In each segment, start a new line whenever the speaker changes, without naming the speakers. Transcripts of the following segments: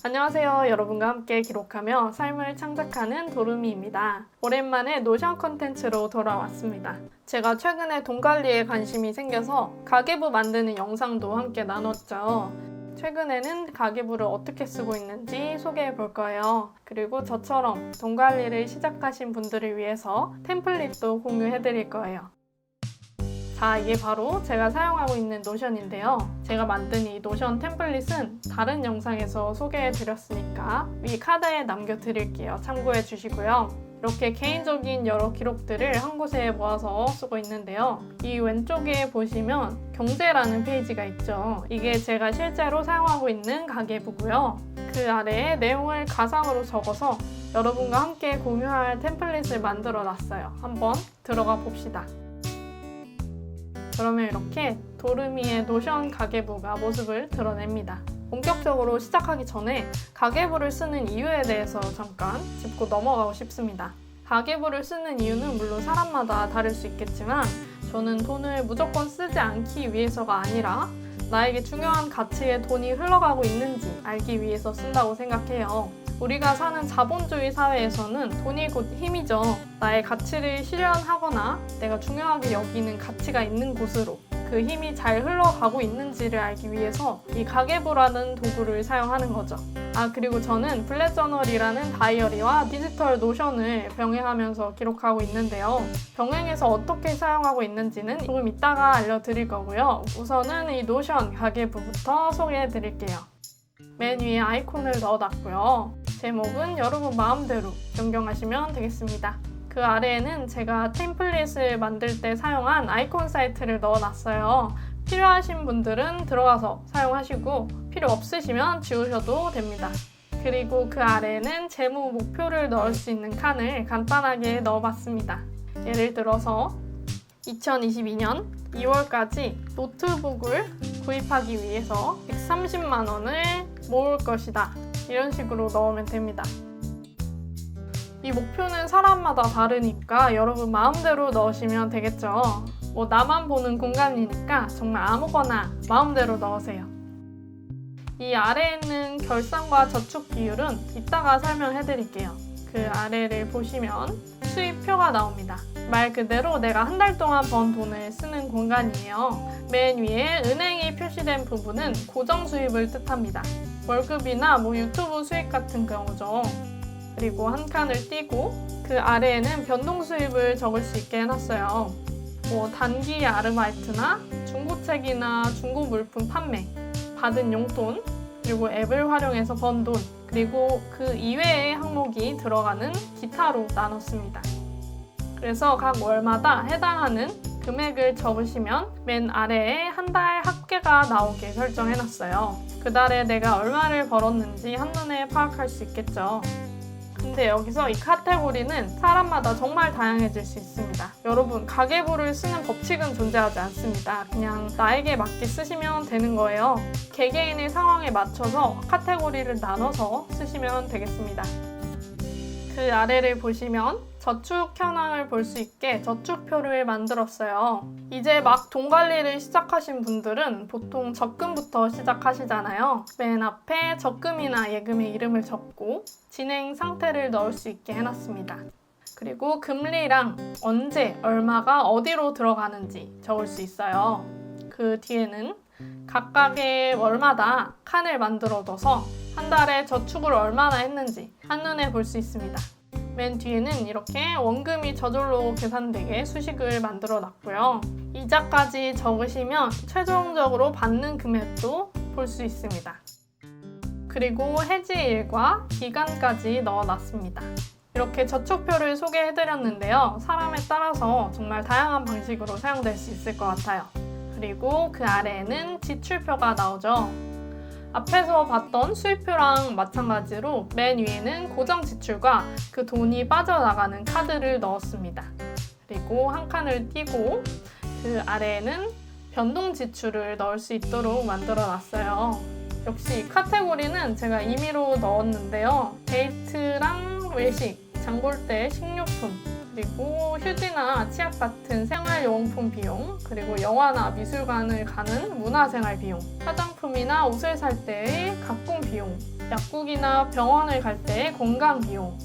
안녕하세요. 여러분과 함께 기록하며 삶을 창작하는 도루미입니다. 오랜만에 노션 콘텐츠로 돌아왔습니다. 제가 최근에 돈 관리에 관심이 생겨서 가계부 만드는 영상도 함께 나눴죠. 최근에는 가계부를 어떻게 쓰고 있는지 소개해 볼 거예요. 그리고 저처럼 돈 관리를 시작하신 분들을 위해서 템플릿도 공유해 드릴 거예요. 자, 이게 바로 제가 사용하고 있는 노션인데요. 제가 만든 이 노션 템플릿은 다른 영상에서 소개해 드렸으니까 위 카드에 남겨드릴게요. 참고해 주시고요. 이렇게 개인적인 여러 기록들을 한 곳에 모아서 쓰고 있는데요. 이 왼쪽에 보시면 경제라는 페이지가 있죠. 이게 제가 실제로 사용하고 있는 가계부고요. 그 아래에 내용을 가상으로 적어서 여러분과 함께 공유할 템플릿을 만들어 놨어요. 한번 들어가 봅시다. 그러면 이렇게 도루미의 노션 가계부가 모습을 드러냅니다. 본격적으로 시작하기 전에 가계부를 쓰는 이유에 대해서 잠깐 짚고 넘어가고 싶습니다. 가계부를 쓰는 이유는 물론 사람마다 다를 수 있겠지만 저는 돈을 무조건 쓰지 않기 위해서가 아니라 나에게 중요한 가치에 돈이 흘러가고 있는지 알기 위해서 쓴다고 생각해요. 우리가 사는 자본주의 사회에서는 돈이 곧 힘이죠. 나의 가치를 실현하거나 내가 중요하게 여기는 가치가 있는 곳으로 그 힘이 잘 흘러가고 있는지를 알기 위해서 이 가계부라는 도구를 사용하는 거죠. 그리고 저는 블랙저널이라는 다이어리와 디지털 노션을 병행하면서 기록하고 있는데요. 병행해서 어떻게 사용하고 있는지는 조금 이따가 알려드릴 거고요. 우선은 이 노션 가계부부터 소개해 드릴게요. 맨 위에 아이콘을 넣어놨고요. 제목은 여러분 마음대로 변경하시면 되겠습니다. 그 아래에는 제가 템플릿을 만들 때 사용한 아이콘 사이트를 넣어놨어요. 필요하신 분들은 들어가서 사용하시고 필요 없으시면 지우셔도 됩니다. 그리고 그 아래에는 재무 목표를 넣을 수 있는 칸을 간단하게 넣어봤습니다. 예를 들어서 2022년 2월까지 노트북을 구입하기 위해서 130만 원을 모을 것이다. 이런 식으로 넣으면 됩니다. 이 목표는 사람마다 다르니까 여러분 마음대로 넣으시면 되겠죠. 나만 보는 공간이니까 정말 아무거나 마음대로 넣으세요. 이 아래에 있는 결산과 저축 비율은 이따가 설명해 드릴게요. 그 아래를 보시면 수입표가 나옵니다. 말 그대로 내가 한 달 동안 번 돈을 쓰는 공간이에요. 맨 위에 은행이 표시된 부분은 고정 수입을 뜻합니다. 월급이나 유튜브 수익 같은 경우죠. 그리고 한 칸을 띄고 그 아래에는 변동 수입을 적을 수 있게 해놨어요. 단기 아르바이트나 중고책이나 중고 물품 판매, 받은 용돈, 그리고 앱을 활용해서 번 돈, 그리고 그 이외의 항목이 들어가는 기타로 나눴습니다. 그래서 각 월마다 해당하는 금액을 적으시면 맨 아래에 한 달 합계가 나오게 설정해놨어요. 그 달에 내가 얼마를 벌었는지 한눈에 파악할 수 있겠죠. 근데 여기서 이 카테고리는 사람마다 정말 다양해질 수 있습니다. 여러분, 가계부를 쓰는 법칙은 존재하지 않습니다. 그냥 나에게 맞게 쓰시면 되는 거예요. 개개인의 상황에 맞춰서 카테고리를 나눠서 쓰시면 되겠습니다. 그 아래를 보시면 저축 현황을 볼 수 있게 저축표를 만들었어요. 이제 막 돈 관리를 시작하신 분들은 보통 적금부터 시작하시잖아요. 맨 앞에 적금이나 예금의 이름을 적고 진행 상태를 넣을 수 있게 해놨습니다. 그리고 금리랑 언제, 얼마가 어디로 들어가는지 적을 수 있어요. 그 뒤에는 각각의 월마다 칸을 만들어둬서 한 달에 저축을 얼마나 했는지 한눈에 볼 수 있습니다. 맨 뒤에는 이렇게 원금이 저절로 계산되게 수식을 만들어 놨고요. 이자까지 적으시면 최종적으로 받는 금액도 볼 수 있습니다. 그리고 해지일과 기간까지 넣어 놨습니다. 이렇게 저축표를 소개해드렸는데요. 사람에 따라서 정말 다양한 방식으로 사용될 수 있을 것 같아요. 그리고 그 아래에는 지출표가 나오죠. 앞에서 봤던 수입표랑 마찬가지로 맨 위에는 고정 지출과 그 돈이 빠져나가는 카드를 넣었습니다. 그리고 한 칸을 띄고 그 아래에는 변동 지출을 넣을 수 있도록 만들어 놨어요. 역시 이 카테고리는 제가 임의로 넣었는데요. 데이트랑 외식, 장볼 때 식료품, 그리고 휴지나 치약 같은 생활용품 비용, 그리고 영화나 미술관을 가는 문화생활 비용, 화장품이나 옷을 살 때의 가품 비용, 약국이나 병원을 갈 때 건강 비용,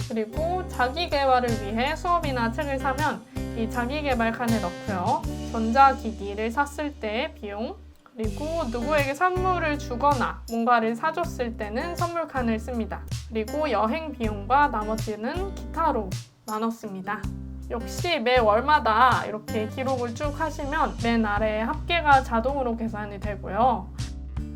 그리고 자기 개발을 위해 수업이나 책을 사면 이 자기 개발 칸에 넣고요. 전자기기를 샀을 때 비용, 그리고 누구에게 선물을 주거나 뭔가를 사줬을 때는 선물 칸을 씁니다. 그리고 여행 비용과 나머지는 기타로 나눴습니다. 역시 매 월마다 이렇게 기록을 쭉 하시면 맨 아래에 합계가 자동으로 계산이 되고요.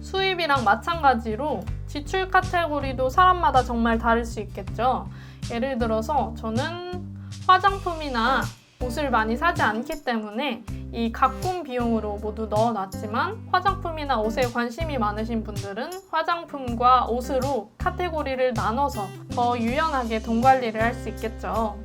수입이랑 마찬가지로 지출 카테고리도 사람마다 정말 다를 수 있겠죠. 예를 들어서 저는 화장품이나 옷을 많이 사지 않기 때문에 이 가품 비용으로 모두 넣어놨지만 화장품이나 옷에 관심이 많으신 분들은 화장품과 옷으로 카테고리를 나눠서 더 유연하게 돈 관리를 할 수 있겠죠.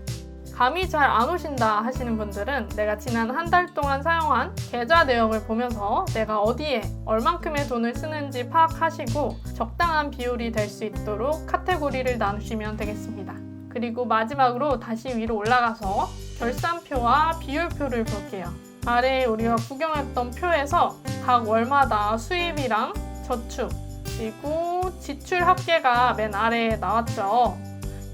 감이 잘 안 오신다 하시는 분들은 내가 지난 한 달 동안 사용한 계좌 내역을 보면서 내가 어디에 얼만큼의 돈을 쓰는지 파악하시고 적당한 비율이 될 수 있도록 카테고리를 나누시면 되겠습니다. 그리고 마지막으로 다시 위로 올라가서 결산표와 비율표를 볼게요. 아래에 우리가 구경했던 표에서 각 월마다 수입이랑 저축, 그리고 지출 합계가 맨 아래에 나왔죠.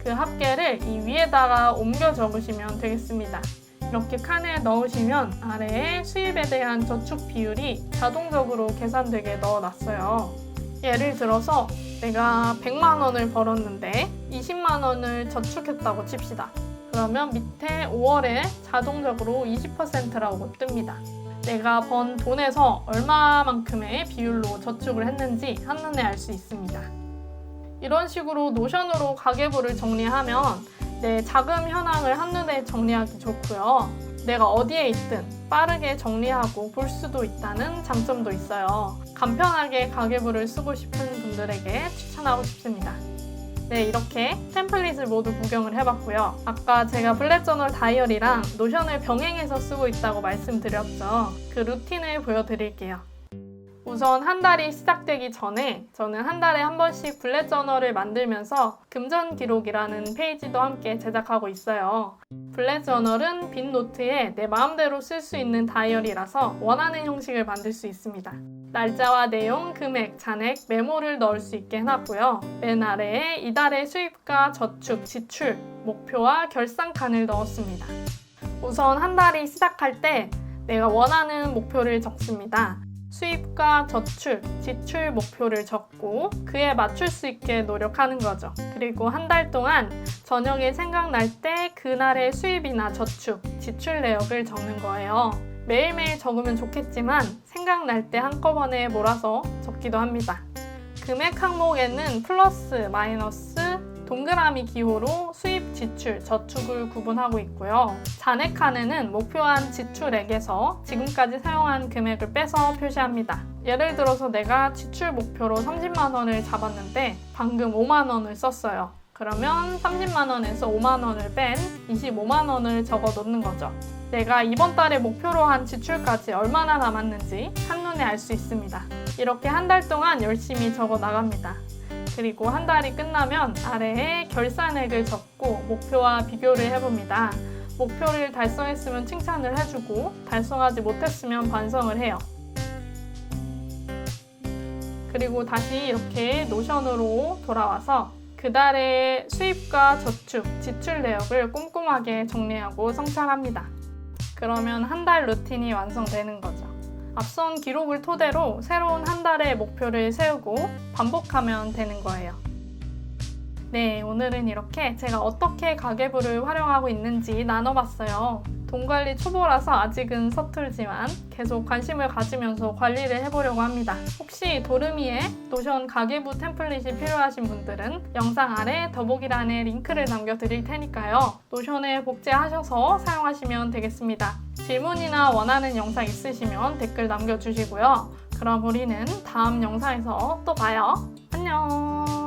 그 합계를 이 위에다가 옮겨 적으시면 되겠습니다. 이렇게 칸에 넣으시면 아래에 수입에 대한 저축 비율이 자동적으로 계산되게 넣어놨어요. 예를 들어서 내가 100만 원을 벌었는데 20만 원을 저축했다고 칩시다. 그러면 밑에 5월에 자동적으로 20%라고 뜹니다. 내가 번 돈에서 얼마만큼의 비율로 저축을 했는지 한눈에 알 수 있습니다. 이런 식으로 노션으로 가계부를 정리하면 내 자금 현황을 한눈에 정리하기 좋고요. 내가 어디에 있든 빠르게 정리하고 볼 수도 있다는 장점도 있어요. 간편하게 가계부를 쓰고 싶은 분들에게 추천하고 싶습니다. 네, 이렇게 템플릿을 모두 구경을 해봤고요. 아까 제가 블랙저널 다이어리랑 노션을 병행해서 쓰고 있다고 말씀드렸죠. 그 루틴을 보여드릴게요. 우선 한 달이 시작되기 전에 저는 한 달에 한 번씩 블랙저널을 만들면서 금전 기록이라는 페이지도 함께 제작하고 있어요. 블랙저널은 빈 노트에 내 마음대로 쓸 수 있는 다이어리라서 원하는 형식을 만들 수 있습니다. 날짜와 내용, 금액, 잔액, 메모를 넣을 수 있게 해놨고요. 맨 아래에 이달의 수입과 저축, 지출, 목표와 결산 칸을 넣었습니다. 우선 한 달이 시작할 때 내가 원하는 목표를 적습니다. 수입과 저축, 지출 목표를 적고 그에 맞출 수 있게 노력하는 거죠. 그리고 한 달 동안 저녁에 생각날 때 그날의 수입이나 저축, 지출 내역을 적는 거예요. 매일매일 적으면 좋겠지만 생각날 때 한꺼번에 몰아서 적기도 합니다. 금액 항목에는 플러스, 마이너스, 동그라미 기호로 수입, 지출, 저축을 구분하고 있고요. 잔액 칸에는 목표한 지출액에서 지금까지 사용한 금액을 빼서 표시합니다. 예를 들어서 내가 지출 목표로 30만 원을 잡았는데 방금 5만 원을 썼어요. 그러면 30만 원에서 5만 원을 뺀 25만 원을 적어 놓는 거죠. 내가 이번 달에 목표로 한 지출까지 얼마나 남았는지 한눈에 알 수 있습니다. 이렇게 한 달 동안 열심히 적어 나갑니다. 그리고 한 달이 끝나면 아래에 결산액을 적고 목표와 비교를 해봅니다. 목표를 달성했으면 칭찬을 해주고 달성하지 못했으면 반성을 해요. 그리고 다시 이렇게 노션으로 돌아와서 그달의 수입과 저축, 지출 내역을 꼼꼼하게 정리하고 성찰합니다. 그러면 한 달 루틴이 완성되는 거죠. 앞선 기록을 토대로 새로운 한 달의 목표를 세우고 반복하면 되는 거예요. 네, 오늘은 이렇게 제가 어떻게 가계부를 활용하고 있는지 나눠봤어요. 돈 관리 초보라서 아직은 서툴지만 계속 관심을 가지면서 관리를 해보려고 합니다. 혹시 도르미의 노션 가계부 템플릿이 필요하신 분들은 영상 아래 더보기란에 링크를 남겨드릴 테니까요. 노션에 복제하셔서 사용하시면 되겠습니다. 질문이나 원하는 영상 있으시면 댓글 남겨주시고요. 그럼 우리는 다음 영상에서 또 봐요. 안녕!